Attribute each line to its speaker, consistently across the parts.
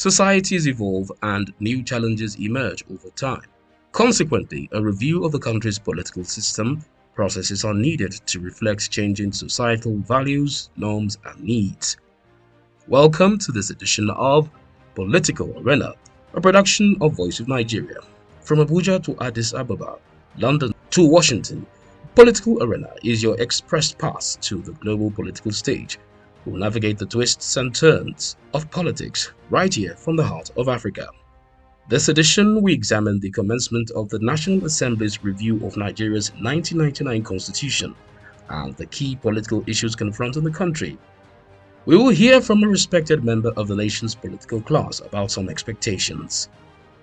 Speaker 1: Societies evolve and new challenges emerge over time. Consequently, a review of the country's political system processes are needed to reflect changing societal values, norms, and needs. Welcome to this edition of Political Arena, a production of Voice of Nigeria. From Abuja to Addis Ababa, London to Washington, Political Arena is your express pass to the global political stage. We'll navigate the twists and turns of politics right here from the heart of Africa. This edition, we examine the commencement of the National Assembly's review of Nigeria's 1999 constitution and the key political issues confronting the country. We will hear from a respected member of the nation's political class about some expectations.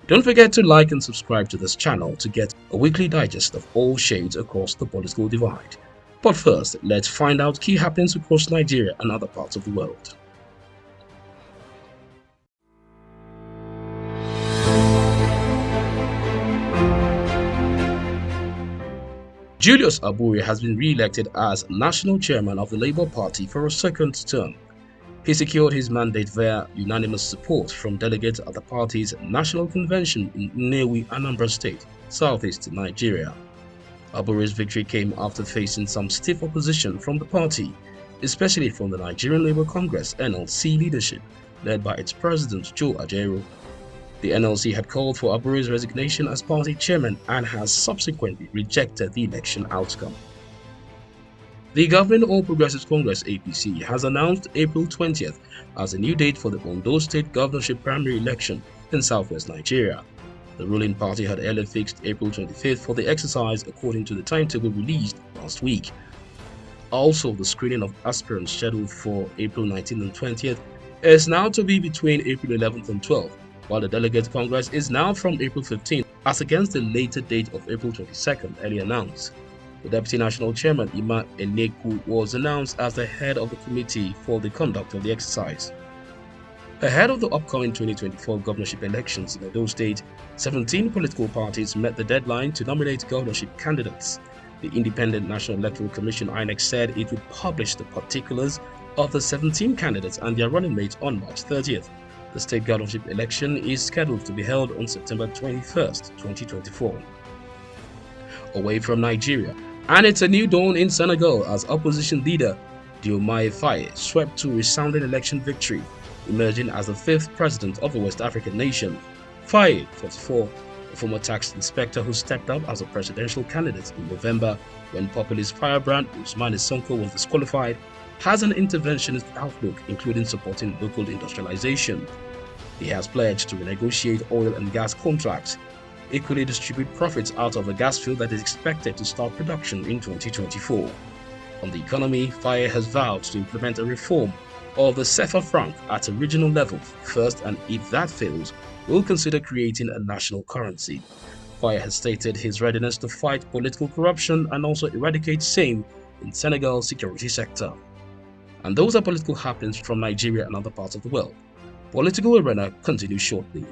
Speaker 1: Don't forget to like and subscribe to this channel to get a weekly digest of all shades across the political divide. But first, let's find out key happenings across Nigeria and other parts of the world. Julius Abure has been re-elected as national chairman of the Labour Party for a second term. He secured his mandate via unanimous support from delegates at the party's national convention in Nentawe, Anambra State, southeast Nigeria. Abure's victory came after facing some stiff opposition from the party, especially from the Nigerian Labour Congress (NLC) leadership, led by its president Joe Ajaero. The NLC had called for Abure's resignation as party chairman and has subsequently rejected the election outcome. The governing All Progressives Congress (APC) has announced April 20th as a new date for the Ondo State Governorship primary election in southwest Nigeria. The ruling party had earlier fixed April 25th for the exercise according to the timetable released last week. Also, the screening of aspirants scheduled for April 19th and 20th is now to be between April 11th and 12th, while the Delegate Congress is now from April 15th as against the later date of April 22nd earlier announced. The Deputy National Chairman Ima Eneku was announced as the head of the committee for the conduct of the exercise. Ahead of the upcoming 2024 governorship elections in Edo State, 17 political parties met the deadline to nominate governorship candidates. The Independent National Electoral Commission (INEC) said it would publish the particulars of the 17 candidates and their running mates on March 30th. The state governorship election is scheduled to be held on September 21st, 2024. Away from Nigeria, and it's a new dawn in Senegal as opposition leader Diomaye Faye swept to resounding election victory, emerging as the fifth president of the West African nation. Faye, 44, a former tax inspector who stepped up as a presidential candidate in November when populist firebrand Ousmane Sonko was disqualified, has an interventionist outlook, including supporting local industrialization. He has pledged to renegotiate oil and gas contracts, equally distribute profits out of a gas field that is expected to start production in 2024. On the economy, Faye has vowed to implement a reform of the CFA franc at a regional level first, and if that fails, will consider creating a national currency. Faye has stated his readiness to fight political corruption and also eradicate same in Senegal's security sector. And those are political happenings from Nigeria and other parts of the world. Political Arena continues shortly.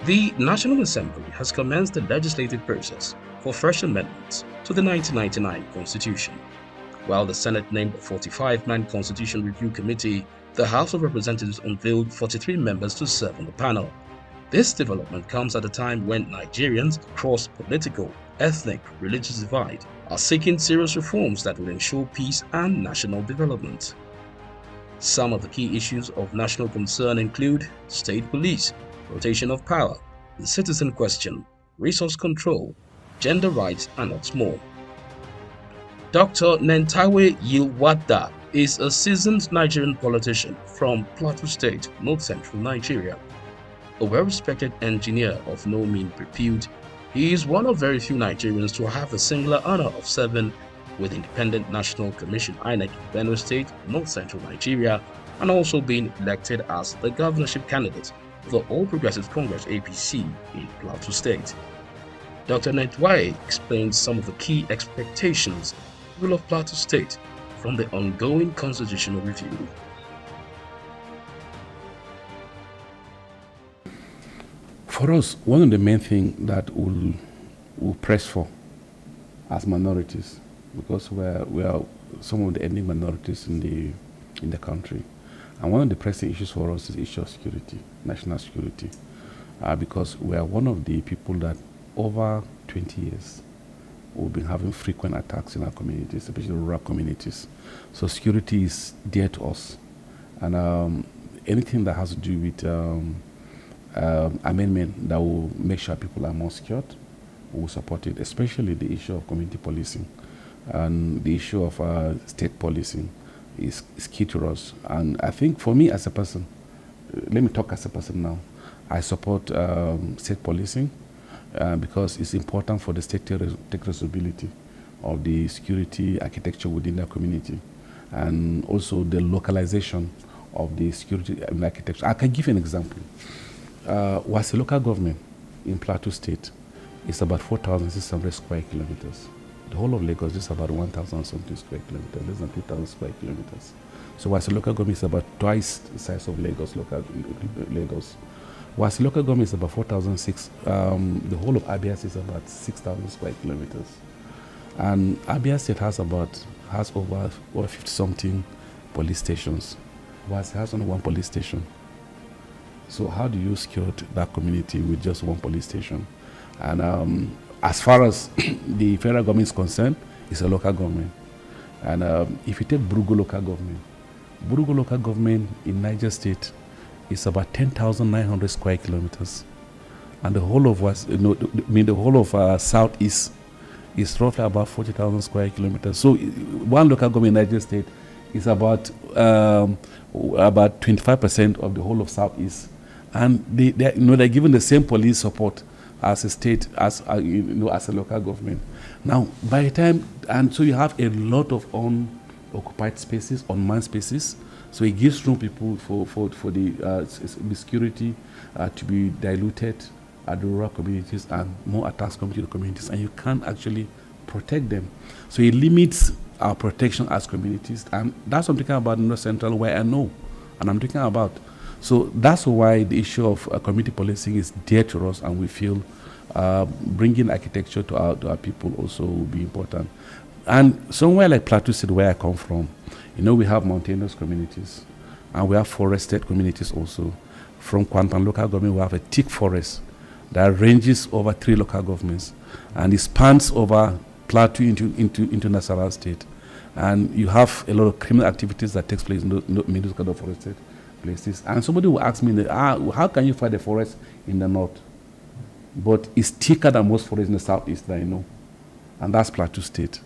Speaker 1: The National Assembly has commenced the legislative process for fresh amendments to the 1999 Constitution. While the Senate named a 45-man Constitution Review Committee, the House of Representatives unveiled 43 members to serve on the panel. This development comes at a time when Nigerians across political, ethnic, religious divide are seeking serious reforms that will ensure peace and national development. Some of the key issues of national concern include state police, rotation of power, the citizen question, resource control, gender rights, and lots more. Dr. Nentawe Yilwatda is a seasoned Nigerian politician from Plateau State, north-central Nigeria. A well-respected engineer of no mean repute, he is one of very few Nigerians to have the singular honor of serving with Independent National Commission (INEC) in Benue State, north-central Nigeria, and also being elected as the governorship candidate the All Progressives Congress (APC) in Plateau State. Dr. Nentawe explains some of the key expectations people of Plateau State from the ongoing constitutional review.
Speaker 2: For us, one of the main things that we'll press for as minorities, because we are some of the ethnic minorities in the country, and one of the pressing issues for us is the issue of security, national security, because we are one of the people that over 20 years we've been having frequent attacks in our communities, especially rural communities. So security is dear to us, and anything that has to do with amendment that will make sure people are more secured, we will support it, especially the issue of community policing and the issue of state policing is key to us. And I think for me as a person, let me talk as a person now, I support state policing because it's important for the state to take responsibility of the security architecture within their community, and also the localization of the security architecture. I can give you an example. Was a local government in Plateau State is about 4,600 square kilometers. The whole of Lagos is about 1,000 something square kilometers, less than 2,000 square kilometers. So was a local government is about twice the size of Lagos. Was a local government is about 4,006. The whole of Abia is about 6,000 square kilometers, and Abia State has over 50 something police stations. Was has only one police station. So how do you secure that community with just one police station? And as far as the federal government is concerned, it's a local government. And if you take Burugu local government in Niger State is about 10,900 square kilometers. And the whole of Southeast is roughly about 40,000 square kilometers. So one local government in Niger State is about 25% of the whole of Southeast. And they're given the same police support as a state, as a local government. Now, by the time, and so you have a lot of unoccupied spaces, unmanned spaces. So it gives room people for the security to be diluted at the rural communities, and more attacks come to the communities, and you can't actually protect them. So it limits our protection as communities, and that's what I'm talking about in North Central, where I know, and I'm talking about. So that's why the issue of community policing is dear to us, and we feel bringing architecture to our people also will be important. And somewhere like Plateau State, where I come from, we have mountainous communities, and we have forested communities also. From Kwanpan local government, we have a thick forest that ranges over 3 local governments, and it spans over Plateau into Nasarawa State. And you have a lot of criminal activities that takes place in those kind of forested places. And somebody will ask me, how can you fight the forest in the north? But it's thicker than most forests in the southeast that I know. And that's Plateau State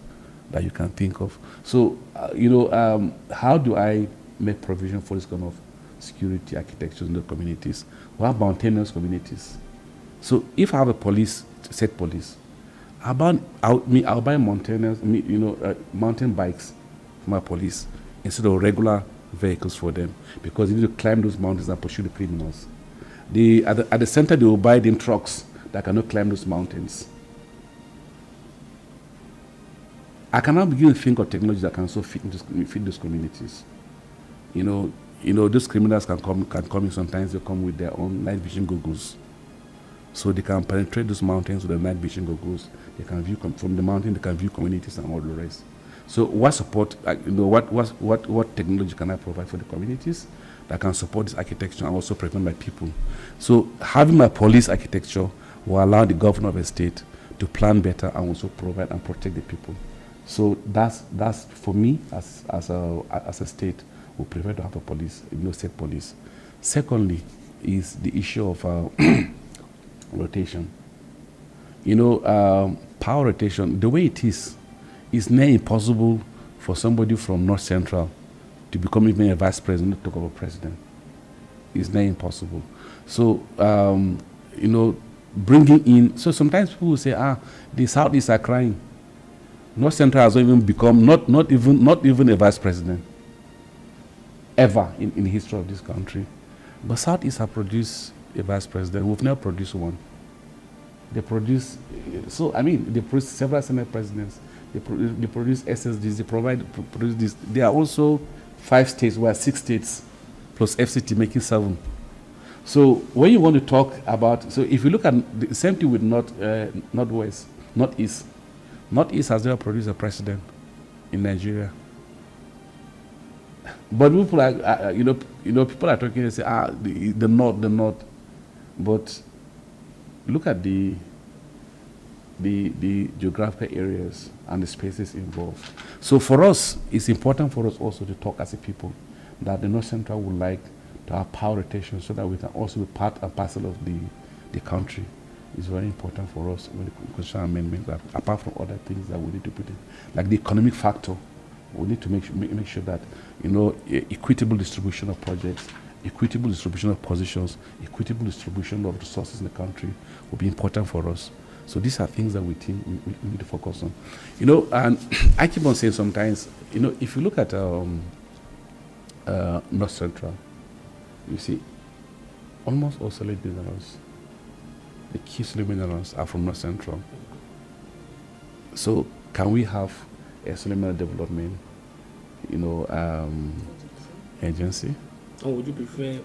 Speaker 2: that you can think of. So, how do I make provision for this kind of security architecture in the communities? We have mountainous communities. So if I have a state police, I'll buy mountain bikes for my police instead of regular vehicles for them, because you need to climb those mountains and pursue the criminals. At the center, they will buy them trucks that cannot climb those mountains. I cannot begin to think of technology that can also fit those communities. Those criminals can come in. Sometimes they come with their own night vision goggles, so they can penetrate those mountains with their night vision goggles. They can view from the mountain. They can view communities and all the rest. So what support? What technology can I provide for the communities that can support this architecture and also prevent my people? So having my police architecture will allow the governor of a state to plan better and also provide and protect the people. So that's for me as a state, we prefer to have a police, state police. Secondly, is the issue of rotation. Power rotation, the way it is near impossible for somebody from North Central to become even a vice president, to talk about president. It's near impossible. So, bringing in, so sometimes people will say, the Southeast are crying. North Central has not even become, not even a vice president, ever in the history of this country. But Southeast have produced a vice president. We've never produced one. They produce several Senate presidents. they produce SSDs, produce this. There are also 5 states, where 6 states plus FCT making 7. So when you want to talk about, so if you look at the same thing with Northwest, Northeast has never produced a president in Nigeria. But people are, people are talking and say, the North. But look at the geographical areas and the spaces involved. So for us, it's important for us also to talk as a people that the North Central would like to have power rotation so that we can also be part and parcel of the country. It's very important for us when the constitutional amendment, that apart from other things that we need to put in, like the economic factor, we need to make sure that, equitable distribution of projects, equitable distribution of positions, equitable distribution of resources in the country will be important for us. So these are things that we think we need to focus on. And I keep on saying sometimes, if you look at North Central, you see almost all solid minerals, the key solid minerals are from North Central. So can we have a solid mineral development, agency?
Speaker 3: Or would you prefer?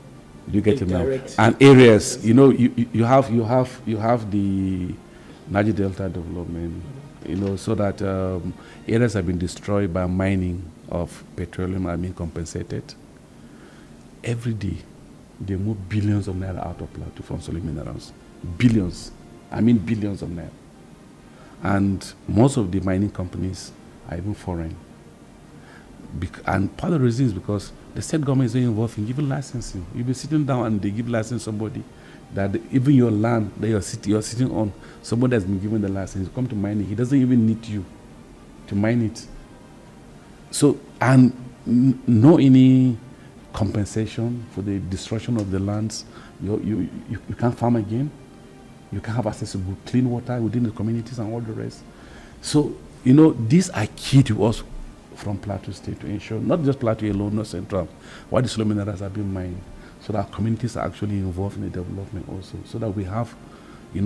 Speaker 2: You get it now. And areas, you have the Niger Delta development, so that areas have been destroyed by mining of petroleum are being compensated. Every day, they move billions of naira out of Plateau from solid minerals. Billions. I mean billions of naira. And most of the mining companies are even foreign. And part of the reason is because the state government is very involved in giving licensing. You'll be sitting down and they give license to somebody that even your land that you're sitting on, somebody has been given the license, you come to mine it, he doesn't even need you to mine it. So, and no any compensation for the destruction of the lands. You can't farm again. You can't have access to good, clean water within the communities and all the rest. So, these are key to us from Plateau State to ensure, not just Plateau alone, North Central, why the solid minerals are being mined, so that communities are actually involved in the development also, so that we have,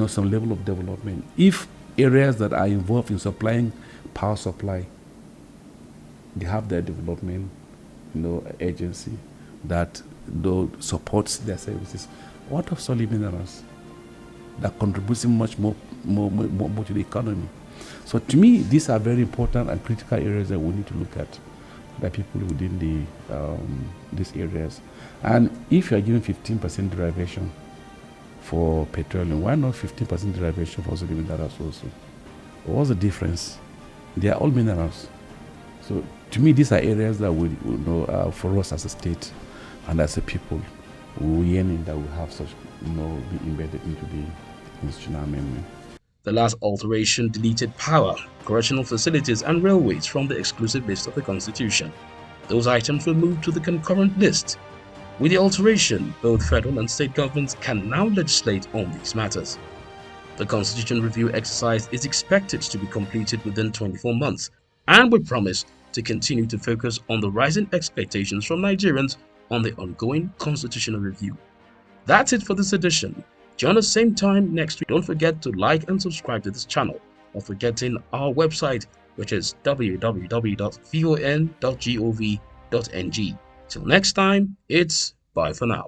Speaker 2: some level of development. If areas that are involved in supplying power supply, they have their development, agency that supports their services. What of solid minerals that contributes much more to the economy? So to me, these are very important and critical areas that we need to look at, by people within these areas. And if you are given 15% derivation for petroleum, why not 15% derivation for solid minerals also? What's the difference? They are all minerals. So to me, these are areas that we for us as a state and as a people, we're yearning that we have such, be embedded into the constitutional amendment.
Speaker 1: The last alteration deleted power, correctional facilities, and railways from the exclusive list of the Constitution. Those items were moved to the concurrent list. With the alteration, both federal and state governments can now legislate on these matters. The Constitution review exercise is expected to be completed within 24 months, and we promise to continue to focus on the rising expectations from Nigerians on the ongoing constitutional review. That's it for this edition. Join us same time next week. Don't forget to like and subscribe to this channel, not forgetting our website, which is www.von.gov.ng. Till next time, it's bye for now.